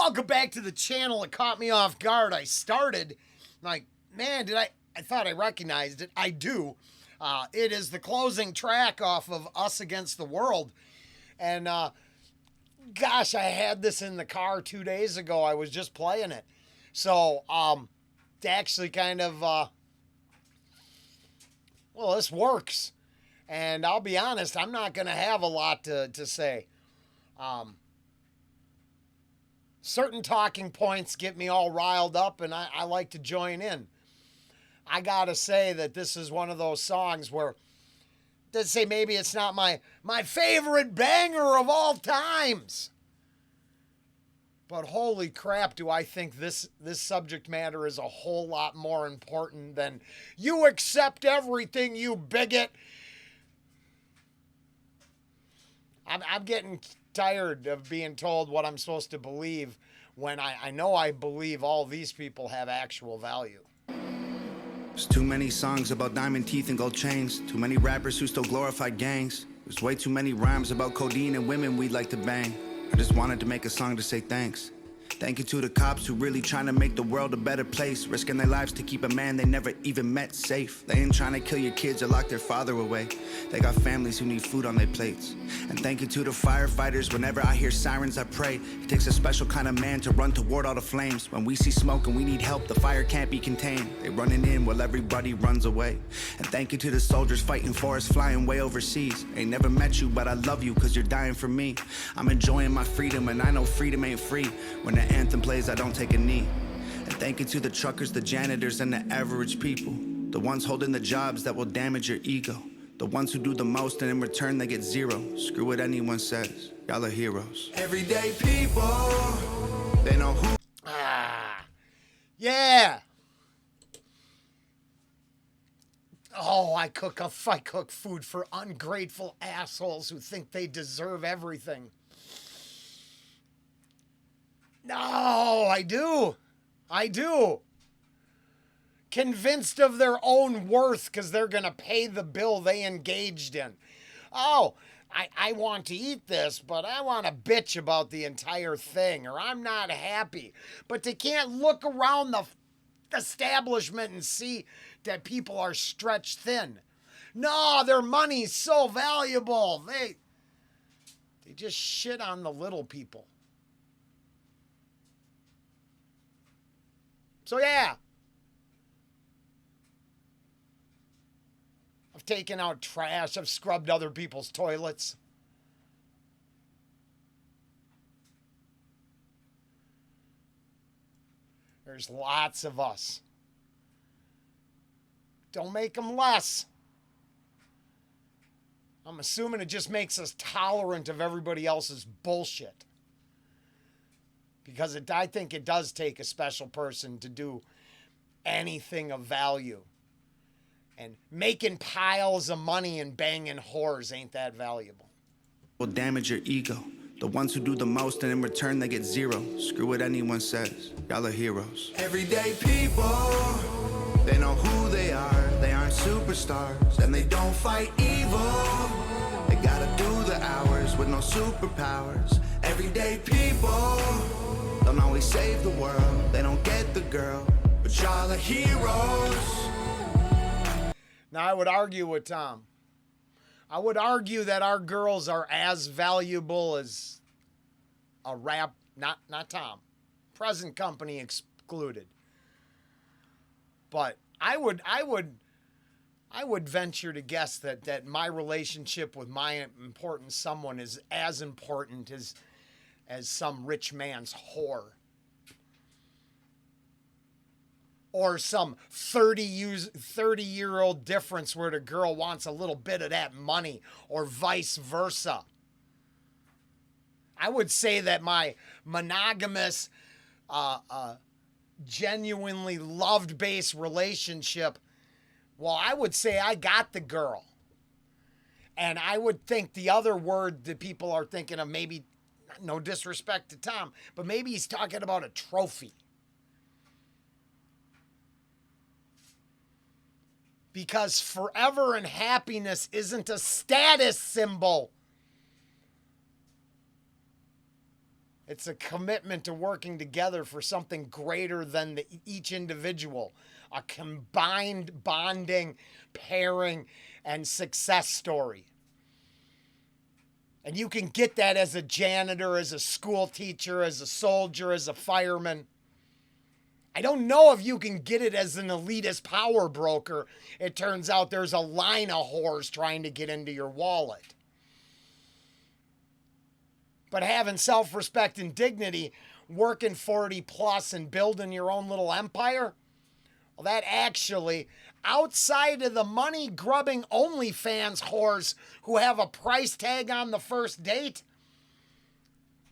Welcome back to the channel. It caught me off guard. I started like, man, I thought I recognized it. I do. It is the closing track off of Us Against the World. And gosh, I had this in the car 2 days ago. I was just playing it. So to actually kind of, well, this works. And I'll be honest, I'm not going to have a lot to say. Certain talking points get me all riled up, and I like to join in. I gotta say that this is one of those songs where, let's say maybe it's not my favorite banger of all times. But holy crap, do I think this subject matter is a whole lot more important than "you accept everything, you bigot." I'm getting tired of being told what I'm supposed to believe when I know I believe all these people have actual value. There's too many songs about diamond teeth and gold chains. Too many rappers who still glorify gangs. There's way too many rhymes about codeine and women we'd like to bang. I just wanted to make a song to say thanks. Thank you to the cops who really trying to make the world a better place, risking their lives to keep a man they never even met safe. They ain't trying to kill your kids or lock their father away. They got families who need food on their plates. And thank you to the firefighters. Whenever I hear sirens, I pray. It takes a special kind of man to run toward all the flames. When we see smoke and we need help, the fire can't be contained. They running in while everybody runs away. And thank you to the soldiers fighting for us, flying way overseas. Ain't never met you, but I love you cause you're dying for me. I'm enjoying my freedom and I know freedom ain't free. When the anthem plays, I don't take a knee. And thank you to the truckers, the janitors, and the average people. The ones holding the jobs that will damage your ego. The ones who do the most and in return they get zero. Screw what anyone says, y'all are heroes. Everyday people, they know who. Yeah. Oh, I cook food for ungrateful assholes who think they deserve everything. No, I do. Convinced of their own worth because they're going to pay the bill they engaged in. Oh, I want to eat this, but I want to bitch about the entire thing, or I'm not happy. But they can't look around the establishment and see that people are stretched thin. No, their money's so valuable. They just shit on the little people. So yeah, I've taken out trash. I've scrubbed other people's toilets. There's lots of us. Don't make them less. I'm assuming it just makes us tolerant of everybody else's bullshit. Because I think it does take a special person to do anything of value. And making piles of money and banging whores ain't that valuable. Will damage your ego. The ones who do the most and in return they get zero. Screw what anyone says, y'all are heroes. Everyday people, they know who they are. They aren't superstars and they don't fight evil. They gotta do the hours with no superpowers. Everyday people don't always save the world. They don't get the girl, but y'all are heroes. Now, I would argue with Tom. I would argue that our girls are as valuable as a rap, not Tom, present company excluded. But I would venture to guess that my relationship with my important someone is as important as some rich man's whore. Or some 30-year-old difference where the girl wants a little bit of that money, or vice versa. I would say that my monogamous, genuinely loved-based relationship, well, I would say I got the girl. And I would think the other word that people are thinking of, maybe, no disrespect to Tom, but maybe he's talking about a trophy. Because forever and happiness isn't a status symbol. It's a commitment to working together for something greater than each individual. A combined bonding, pairing, and success story. And you can get that as a janitor, as a school teacher, as a soldier, as a fireman. I don't know if you can get it as an elitist power broker. It turns out there's a line of whores trying to get into your wallet. But having self-respect and dignity, working 40 plus and building your own little empire, well, that actually, outside of the money-grubbing OnlyFans whores who have a price tag on the first date,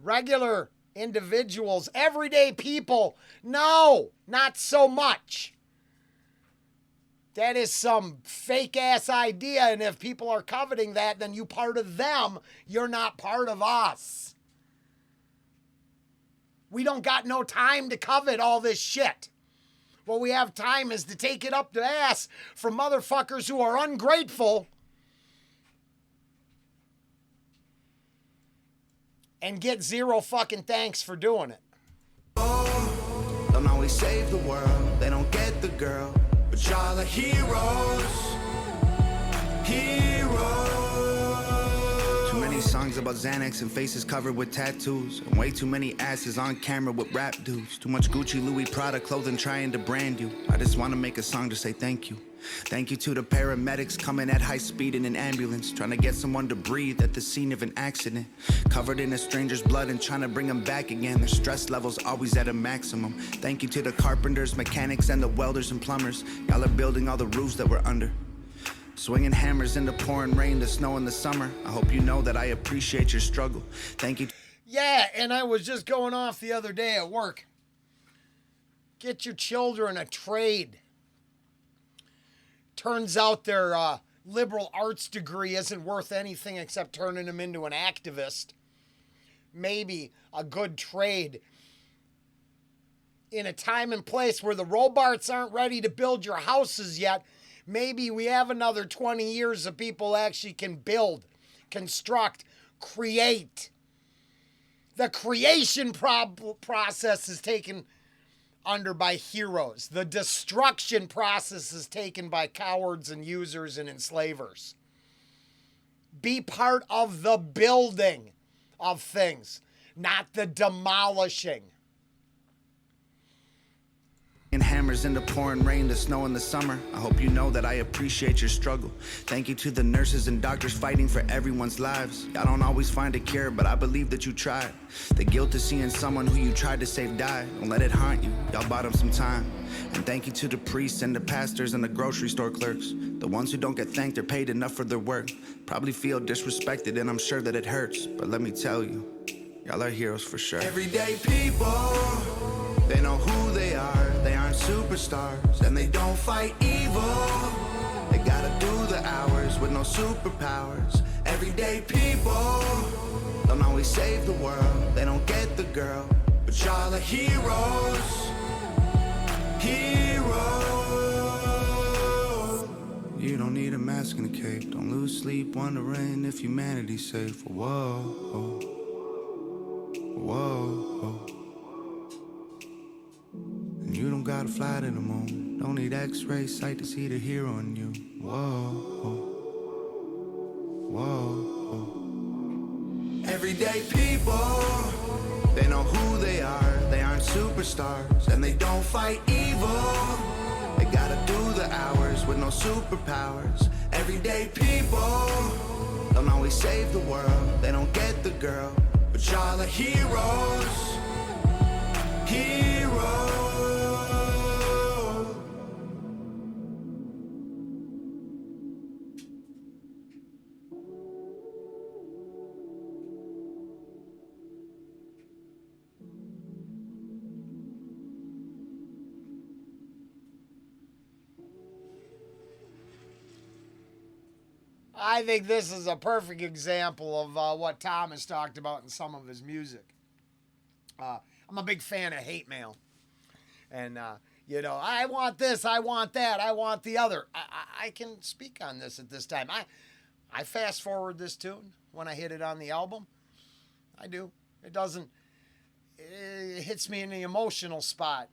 regular individuals, everyday people, no, not so much. That is some fake-ass idea, and if people are coveting that, then you part of them, you're not part of us. We don't got no time to covet all this shit. What we have time is to take it up the ass from motherfuckers who are ungrateful and get zero fucking thanks for doing it. Don't always save the world, they don't get the girl, but y'all are heroes. Too many songs about Xanax and faces covered with tattoos, and way too many asses on camera with rap dudes. Too much Gucci, Louis, Prada clothing trying to brand you. I just want to make a song to say thank you. Thank you to the paramedics coming at high speed in an ambulance, trying to get someone to breathe at the scene of an accident. Covered in a stranger's blood and trying to bring them back again. Their stress levels always at a maximum. Thank you to the carpenters, mechanics, and the welders and plumbers. Y'all are building all the roofs that we're under. Swinging hammers in the pouring rain, the snow in the summer. I hope you know that I appreciate your struggle. Thank you. Yeah, and I was just going off the other day at work. Get your children a trade. Turns out their liberal arts degree isn't worth anything except turning them into an activist. Maybe a good trade. In a time and place where the robots aren't ready to build your houses yet, maybe we have another 20 years of people actually can build, construct, create. The creation process is taken under by heroes. The destruction process is taken by cowards and users and enslavers. Be part of the building of things, not the demolishing. And hammers in the pouring rain, the snow in the summer. I hope you know that I appreciate your struggle. Thank you to the nurses and doctors fighting for everyone's lives. Y'all don't always find a cure, but I believe that you tried. The guilt of seeing someone who you tried to save die. Don't let it haunt you. Y'all bought them some time. And thank you to the priests and the pastors and the grocery store clerks. The ones who don't get thanked or paid enough for their work. Probably feel disrespected, and I'm sure that it hurts. But let me tell you, y'all are heroes for sure. Everyday people, they know who they are. They aren't superstars, and they don't fight evil. They gotta do the hours with no superpowers. Everyday people don't always save the world. They don't get the girl, but y'all are heroes. Heroes. You don't need a mask and a cape. Don't lose sleep wondering if humanity's safe. Whoa, whoa. You don't gotta fly to the moon. Don't need x-ray sight to see the hero in you. Whoa. Everyday people, they know who they are. They aren't superstars, and they don't fight evil. They gotta do the hours with no superpowers. Everyday people don't always save the world. They don't get the girl, but y'all are heroes. Heroes. I think this is a perfect example of what Tom has talked about in some of his music. I'm a big fan of hate mail. And, I want this, I want that, I want the other. I can speak on this at this time. I fast forward this tune when I hit it on the album. I do. It doesn't it hits me in the emotional spot.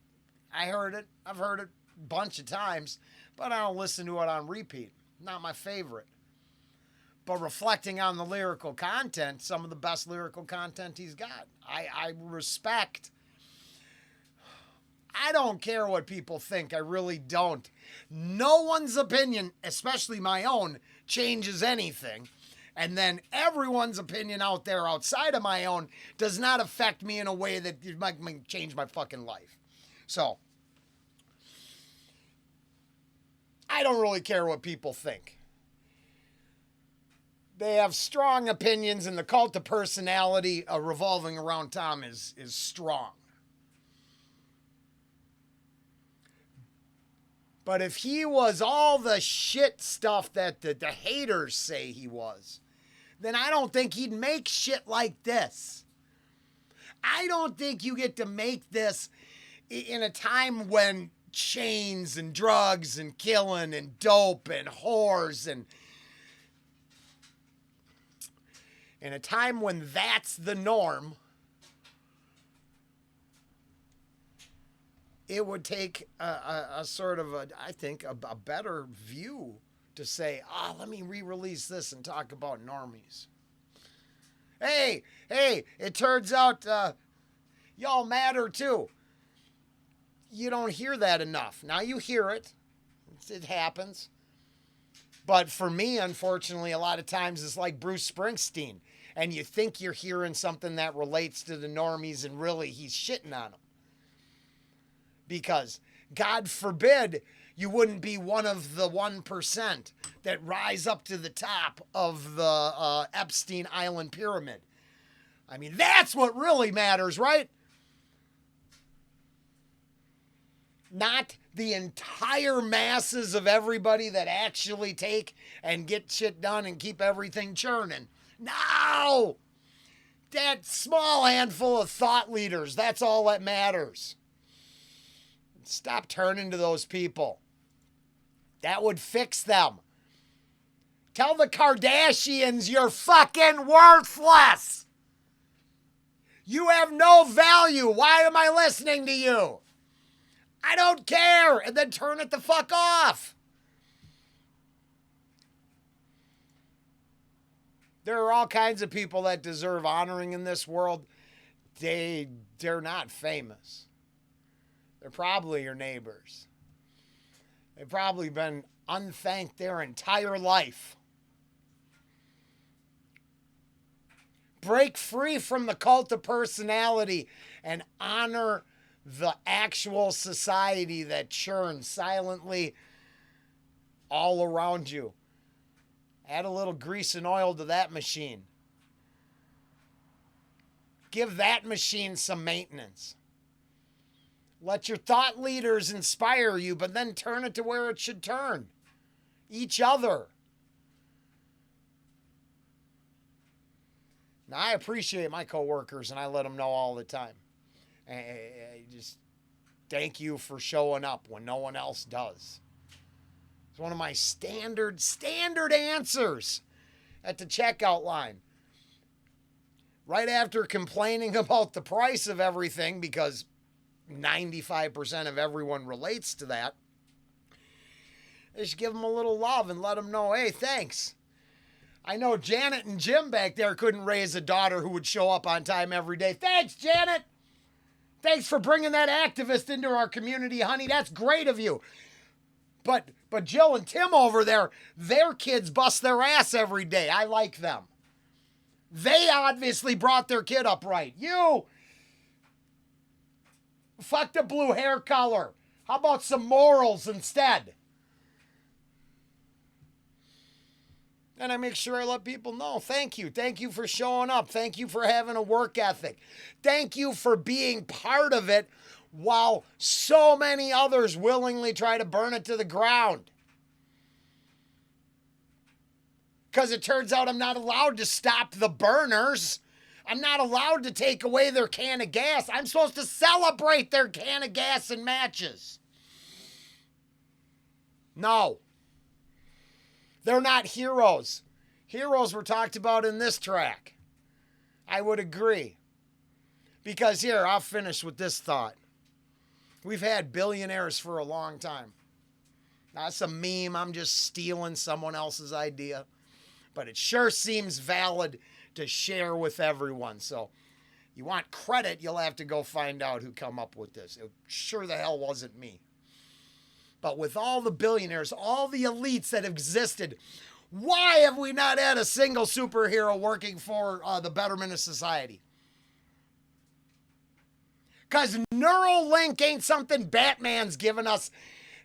I heard it. I've heard it a bunch of times, but I don't listen to it on repeat. Not my favorite. But reflecting on the lyrical content, some of the best lyrical content he's got. I respect. I don't care what people think. I really don't. No one's opinion, especially my own, changes anything. And then everyone's opinion out there outside of my own does not affect me in a way that might change my fucking life. So, I don't really care what people think. They have strong opinions, and the cult of personality revolving around Tom is strong. But if he was all the shit stuff that the haters say he was, then I don't think he'd make shit like this. I don't think you get to make this in a time when chains and drugs and killing and dope and whores and in a time when that's the norm. It would take a sort of I think a better view to say, let me re-release this and talk about normies. Hey, it turns out y'all matter too. You don't hear that enough. Now you hear it. It happens. But for me, unfortunately, a lot of times it's like Bruce Springsteen. And you think you're hearing something that relates to the normies, and really he's shitting on them. Because, God forbid, you wouldn't be one of the 1% that rise up to the top of the Epstein Island pyramid. I mean, that's what really matters, right? Not the entire masses of everybody that actually take and get shit done and keep everything churning. No! That small handful of thought leaders, that's all that matters. Stop turning to those people. That would fix them. Tell the Kardashians you're fucking worthless. You have no value. Why am I listening to you? I don't care. And then turn it the fuck off. There are all kinds of people that deserve honoring in this world. They're not famous. They're probably your neighbors. They've probably been unthanked their entire life. Break free from the cult of personality and honor the actual society that churns silently all around you. Add a little grease and oil to that machine. Give that machine some maintenance. Let your thought leaders inspire you, but then turn it to where it should turn. Each other. Now, I appreciate my coworkers, and I let them know all the time. I just thank you for showing up when no one else does. It's one of my standard answers at the checkout line. Right after complaining about the price of everything, because 95% of everyone relates to that, just give them a little love and let them know, hey, thanks. I know Janet and Jim back there couldn't raise a daughter who would show up on time every day. Thanks, Janet. Thanks for bringing that activist into our community, honey. That's great of you. But Jill and Tim over there, their kids bust their ass every day. I like them. They obviously brought their kid up right. You, fuck the blue hair color. How about some morals instead? And I make sure I let people know, thank you. Thank you for showing up. Thank you for having a work ethic. Thank you for being part of it while so many others willingly try to burn it to the ground. Because it turns out I'm not allowed to stop the burners. I'm not allowed to take away their can of gas. I'm supposed to celebrate their can of gas and matches. No. They're not heroes. Heroes were talked about in this track. I would agree. Because here, I'll finish with this thought. We've had billionaires for a long time. That's a meme. I'm just stealing someone else's idea. But it sure seems valid to share with everyone. So you want credit, you'll have to go find out who come up with this. It sure the hell wasn't me. But with all the billionaires, all the elites that existed, why have we not had a single superhero working for the betterment of society? Because Neuralink ain't something Batman's given us.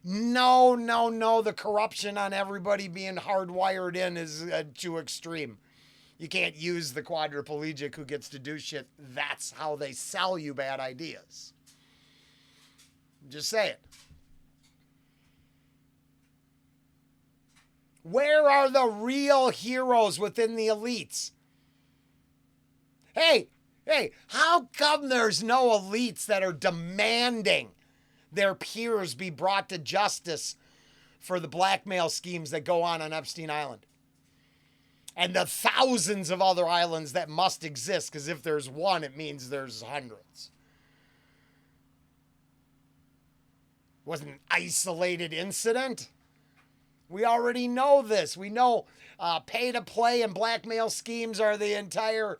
No. The corruption on everybody being hardwired in is too extreme. You can't use the quadriplegic who gets to do shit. That's how they sell you bad ideas. Just say it. Where are the real heroes within the elites? Hey, how come there's no elites that are demanding their peers be brought to justice for the blackmail schemes that go on Epstein Island? And the thousands of other islands that must exist, because if there's one, it means there's hundreds. Wasn't an isolated incident. We already know this. We know pay-to-play and blackmail schemes are the entire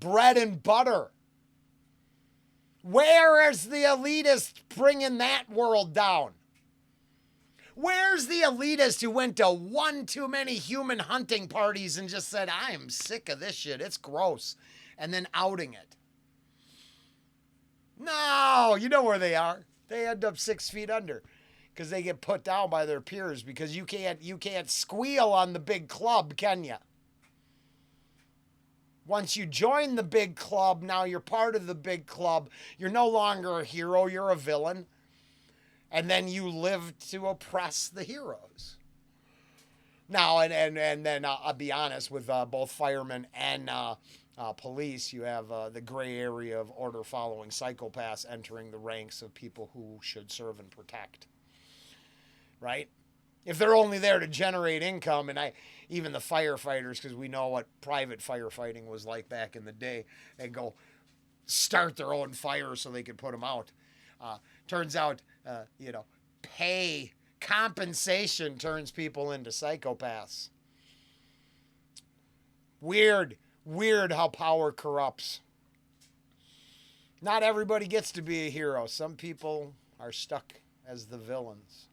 bread and butter. Where is the elitist bringing that world down? Where's the elitist who went to one too many human hunting parties and just said, I am sick of this shit, it's gross, and then outing it? No, you know where they are. They end up 6 feet under because they get put down by their peers because you can't squeal on the big club, can you? Once you join the big club, now you're part of the big club. You're no longer a hero, you're a villain. And then you live to oppress the heroes. Now, and then I'll be honest, with both firemen and police, you have the gray area of order-following psychopaths entering the ranks of people who should serve and protect. Right? If they're only there to generate income, and even the firefighters, because we know what private firefighting was like back in the day, they go start their own fires so they could put them out. Turns out, pay, compensation turns people into psychopaths. Weird how power corrupts. Not everybody gets to be a hero. Some people are stuck as the villains.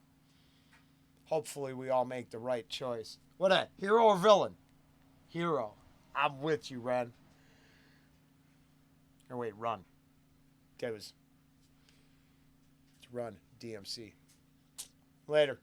Hopefully we all make the right choice. What a hero or villain? Hero. I'm with you, Ren. Or wait, run. Okay, it's run, DMC. Later.